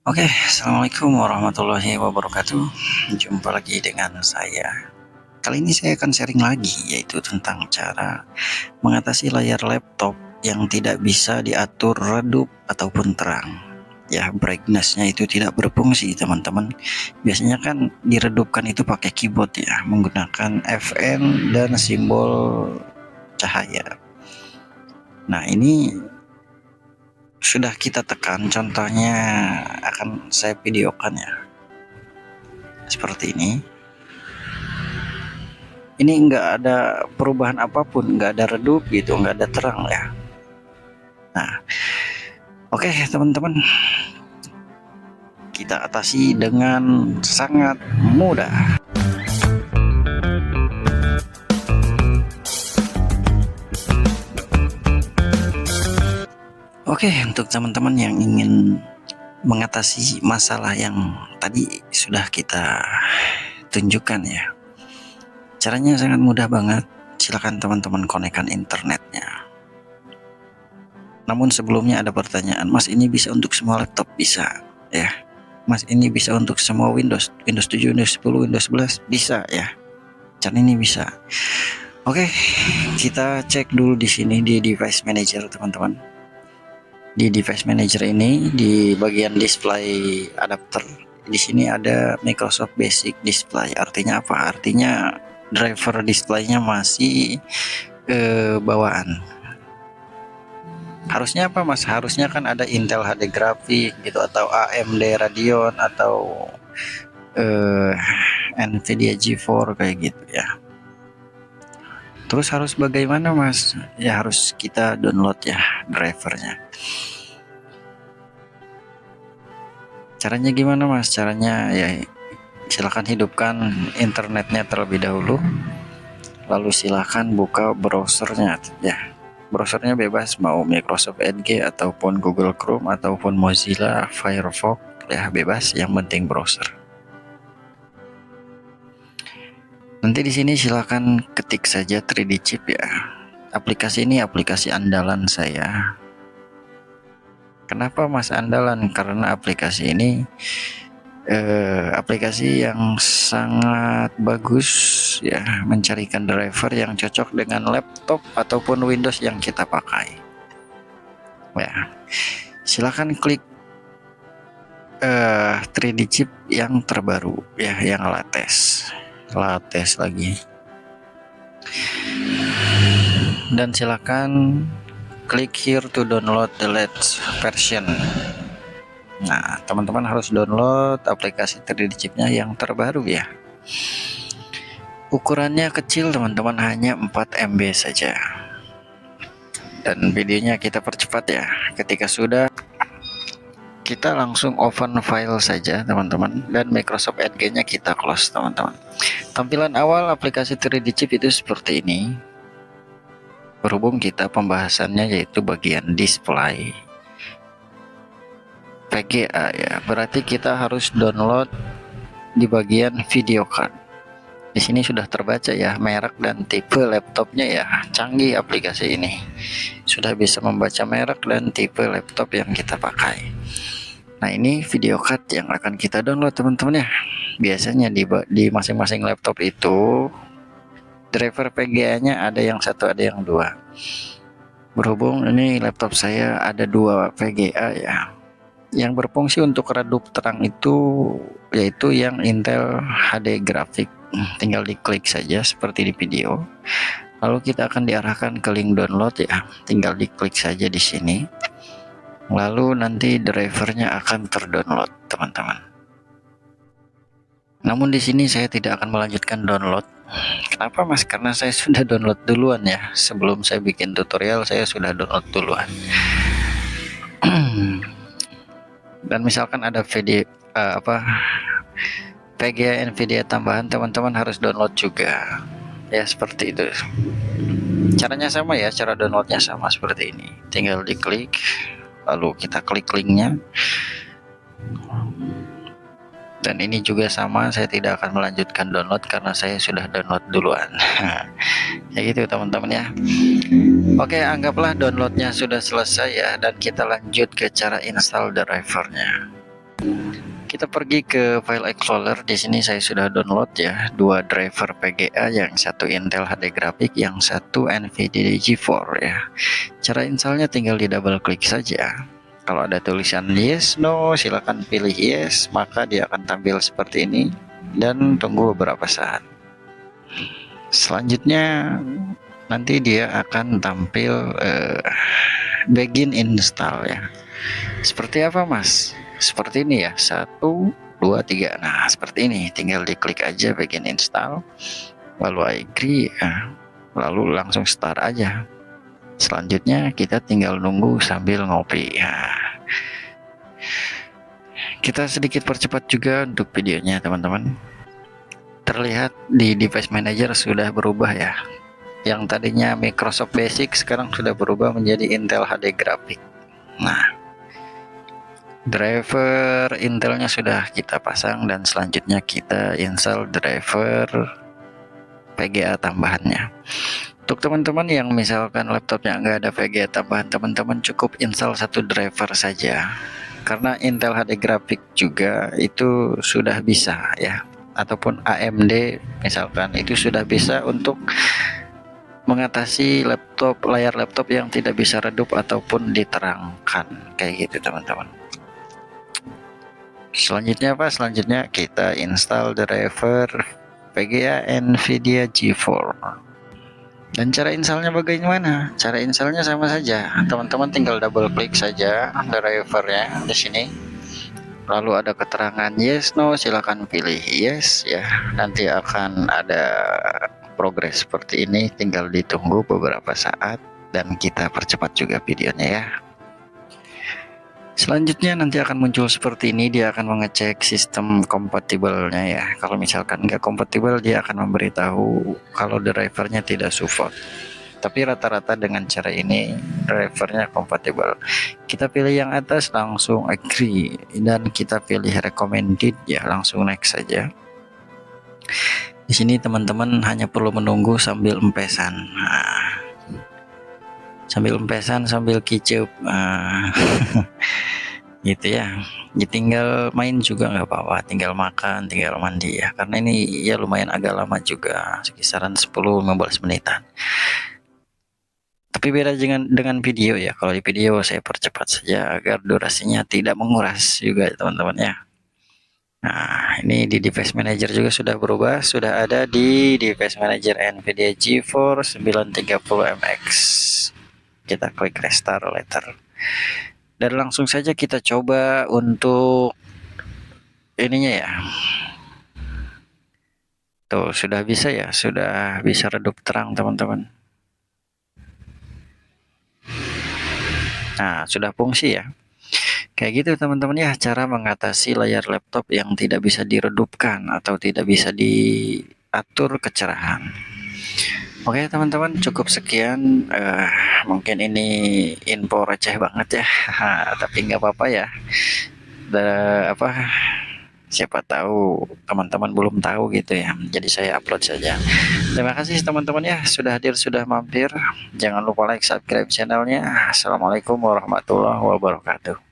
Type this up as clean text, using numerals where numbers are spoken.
Oke, assalamualaikum warahmatullahi wabarakatuh. Jumpa lagi dengan saya. Kali ini saya akan sharing lagi, yaitu tentang cara mengatasi layar laptop yang tidak bisa diatur redup ataupun terang. Ya, brightness-nya itu tidak berfungsi, teman-teman. Biasanya kan diredupkan itu pakai keyboard ya, menggunakan Fn dan simbol cahaya. Nah, ini sudah kita tekan, contohnya akan saya videokan ya. Seperti ini nggak ada perubahan apapun, nggak ada redup gitu, nggak ada terang ya. Nah, oke teman-teman, kita atasi dengan sangat mudah. Oke, untuk teman-teman yang ingin mengatasi masalah yang tadi sudah kita tunjukkan ya, caranya sangat mudah banget. Silakan teman-teman konekkan internetnya. Namun sebelumnya ada pertanyaan, Mas, ini bisa untuk semua laptop? Bisa ya. Mas, ini bisa untuk semua Windows 7, Windows 10, Windows 11? Bisa ya. Cara ini bisa. Oke, kita cek dulu di sini di device manager, teman-teman. Di device manager ini di bagian display adapter, di sini ada Microsoft Basic Display. Artinya apa? Artinya driver displaynya masih bawaan. Harusnya apa, Mas? Harusnya kan ada Intel HD grafik gitu, atau AMD Radeon, atau Nvidia GeForce kayak gitu ya. Terus harus bagaimana, Mas? Ya harus kita download ya drivernya. Caranya gimana, Mas? Caranya ya silakan hidupkan internetnya terlebih dahulu, lalu silakan buka browsernya ya. Browsernya bebas, mau Microsoft Edge ataupun Google Chrome ataupun Mozilla Firefox ya, bebas, yang penting browser. Nanti di sini silakan ketik saja 3D Chip ya. Aplikasi ini aplikasi andalan saya. Kenapa, Mas, andalan? Karena aplikasi ini aplikasi yang sangat bagus ya, mencarikan driver yang cocok dengan laptop ataupun Windows yang kita pakai ya. Silakan klik 3D Chip yang terbaru ya, yang latest lagi, dan silakan klik here to download the latest version. Nah, teman-teman harus download aplikasi 3D Chip-nya yang terbaru ya. Ukurannya kecil, teman-teman, hanya 4 MB saja. Dan videonya kita percepat ya. Ketika sudah, kita langsung open file saja, teman-teman, dan Microsoft Edge-nya kita close, teman-teman. Tampilan awal aplikasi 3D Chip itu seperti ini. Berhubung kita pembahasannya yaitu bagian display VGA ya, berarti kita harus download di bagian video card. Di sini sudah terbaca ya merek dan tipe laptopnya ya, canggih aplikasi ini. Sudah bisa membaca merek dan tipe laptop yang kita pakai. Nah, ini video card yang akan kita download, teman-teman ya. Biasanya di masing-masing laptop itu driver VGA-nya ada yang satu, ada yang dua. Berhubung ini laptop saya ada 2 VGA ya. Yang berfungsi untuk redup terang itu yaitu yang Intel HD grafik. Tinggal diklik saja seperti di video. Lalu kita akan diarahkan ke link download ya. Tinggal diklik saja di sini. Lalu nanti drivernya akan terdownload, teman-teman. Namun di sini saya tidak akan melanjutkan download. Kenapa, Mas? Karena saya sudah download duluan ya. Sebelum saya bikin tutorial saya sudah download duluan. Dan misalkan ada video VGA Nvidia tambahan, teman-teman harus download juga ya, seperti itu. Caranya sama ya, cara downloadnya sama seperti ini. Tinggal diklik, lalu kita klik linknya. Dan ini juga sama, saya tidak akan melanjutkan download karena saya sudah download duluan. Ya gitu, teman-teman ya. Oke, anggaplah downloadnya sudah selesai ya, dan kita lanjut ke cara install drivernya. Kita pergi ke file explorer. Di sini saya sudah download ya dua driver PGA, yang satu Intel HD Graphics, yang satu NVIDIA GeForce ya. Cara installnya tinggal di double klik saja. Kalau ada tulisan yes, no, silakan pilih yes, maka dia akan tampil seperti ini dan tunggu beberapa saat. Selanjutnya nanti dia akan tampil begin install ya. Seperti apa Mas? Seperti ini ya, 1 2 3. Nah seperti ini, tinggal diklik aja begin install, lalu I agree ya. Lalu langsung start aja. Selanjutnya kita tinggal nunggu sambil ngopi ya. Kita sedikit percepat juga untuk videonya teman-teman. Terlihat di device manager sudah berubah ya, yang tadinya Microsoft Basic sekarang sudah berubah menjadi Intel HD Graphics. Nah, driver Intelnya sudah kita pasang dan selanjutnya kita install driver VGA tambahannya. Untuk teman-teman yang misalkan laptopnya nggak ada VGA tambahan, teman-teman cukup install satu driver saja, karena Intel HD Graphics juga itu sudah bisa ya, ataupun AMD misalkan itu sudah bisa untuk mengatasi layar laptop yang tidak bisa redup ataupun diterangkan kayak gitu teman-teman. Selanjutnya apa? Selanjutnya kita install driver VGA NVIDIA GeForce. Dan cara installnya bagaimana? Cara installnya sama saja. Teman-teman tinggal double klik saja drivernya di sini. Lalu ada keterangan yes, no, silakan pilih yes ya. Nanti akan ada progres seperti ini, tinggal ditunggu beberapa saat dan kita percepat juga videonya ya. Selanjutnya nanti akan muncul seperti ini, dia akan mengecek sistem kompatibelnya ya. Kalau misalkan nggak kompatibel, dia akan memberitahu kalau drivernya tidak support. Tapi rata-rata dengan cara ini drivernya kompatibel. Kita pilih yang atas, langsung agree, dan kita pilih recommended ya, langsung next saja. Di sini teman-teman hanya perlu menunggu sambil empesan. Nah, sambil empesan, sambil kicep. Nah, gitu ya. Tinggal main juga nggak apa-apa, tinggal makan, tinggal mandi ya, karena ini ya lumayan agak lama juga, sekisaran 10-15 menitan. Tapi beda dengan video ya, kalau di video saya percepat saja agar durasinya tidak menguras juga teman-teman ya. Nah ini di device manager juga sudah berubah, sudah ada di device manager NVIDIA GeForce 930MX. Kita klik restart later dan langsung saja kita coba untuk ininya ya. Tuh sudah bisa ya, sudah bisa redup terang teman-teman. Nah sudah fungsi ya. Kayak gitu teman-teman ya, cara mengatasi layar laptop yang tidak bisa diredupkan atau tidak bisa diatur kecerahan. Oke teman-teman, cukup sekian. Mungkin ini info receh banget ya, tapi nggak apa-apa ya. Siapa tahu teman-teman belum tahu gitu ya, jadi saya upload saja. Terima kasih teman-teman ya, sudah hadir, sudah mampir. Jangan lupa like, subscribe channelnya. Assalamualaikum warahmatullahi wabarakatuh.